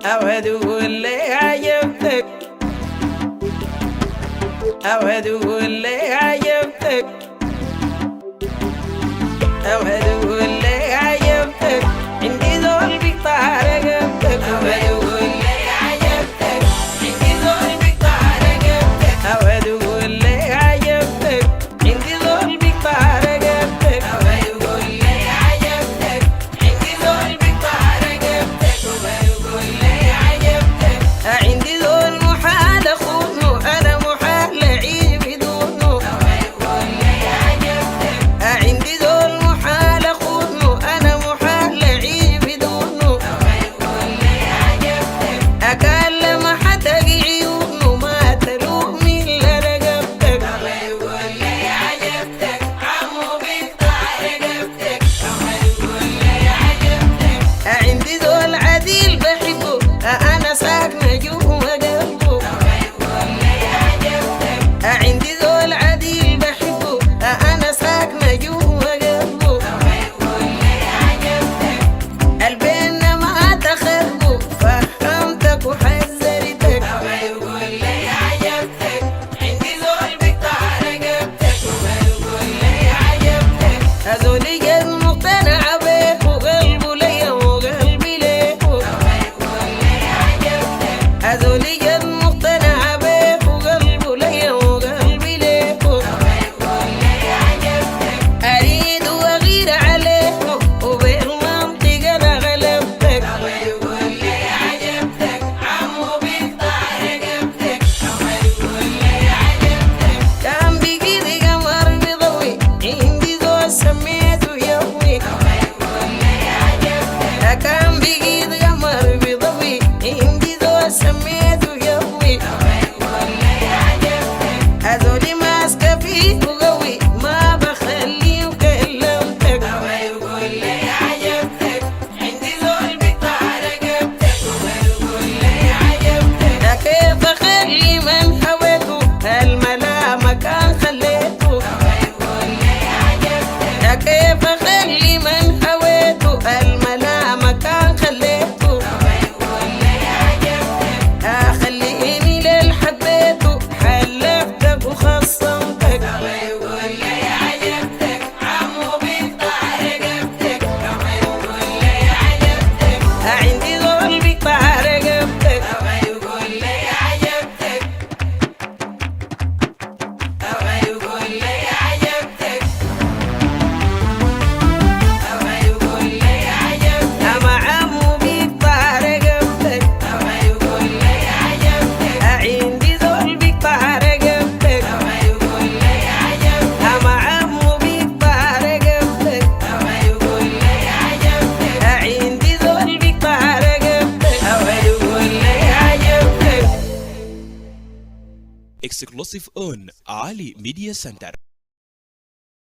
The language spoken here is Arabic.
أودو اللي عجبتك أودو اللي عجبتك أودو اللي عجبتك عندي ذول بيقطع رقبتك أودو اللي عجبتك عندي ذول بيقطع رقبتك أودو اللي عجبتك عندي ذول بيقطع رقبتك أودو اللي عجبتك عندي ذول بيقطع رقبتك أودو اللي عجبتك عندي ذول محال أخونه أنا محال أعيش بدونه أودو اللي عجبتك عندي ذول محال أخونه أنا محال أعيش بدونه أودو اللي عجبتك أكلم حتى عيونه ما تلوم إلا رقبتك أودو اللي عجبتك عمو بيقطع رقبتك أودو اللي عجبتك عندي ذول عديل بحبه أنا ساكنة جوا قلبه أودو اللي عجبتك عندي ذول عديل بحبه أنا ساكنة جوا قلبه أودو اللي عجبتك قلبنا ما تخربه فهمتك وحذرتك أودو اللي عجبتك عندي ذول بيقطع رقبتك أودو اللي عجبتك هذول جد مقتنع بيك وقلبه ليا وقلبي ليك أودو اللي عجبتك هذول جد مقتنع بيك وقلبه ليا وقلبي ليك أودو اللي عجبتك أريد وأغير عليك وبالمنطق أنا غلبتك أودو اللي عجبتك عمو بيقطع رقبتك أودو اللي عجبتك كان بإيدي قمر بضوي عندي ذول سميته يومي أودو اللي عجبتك كان بإيدي قمر بضوي عندي ذول سميته يومي أودو اللي عجبتك هذولي ماسكة فيه وقوي ما بخليه وكلمتك أودو اللي عجبتك عندي ذول بيقطع رقبتك أودو اللي عجبتك كيف أخلي من هويته الملامة كان خليته أودو اللي عجبتك كيف أخلي من هويته الملامة كان خليته أودو اللي عجبتك أخليني للي حبيته حلفتك وخصمتك أودو اللي عجبتك عمو بيقطع رقبتك أودو اللي عجبتك عندي ذول بيقطع رقبتك أودو اللي عجبتك أودو اللي عجبتك أودو اللي عجبتك أما عمو بيقطع رقبتك أودو اللي عجبتك عندي ذول بيقطع رقبتك أودو اللي عجبتك أما عمو بيقطع رقبتك أودو اللي عجبتك عندي ذول بيقطع رقبتك أودو اللي عجبتك Exclusive on Ali Media Center.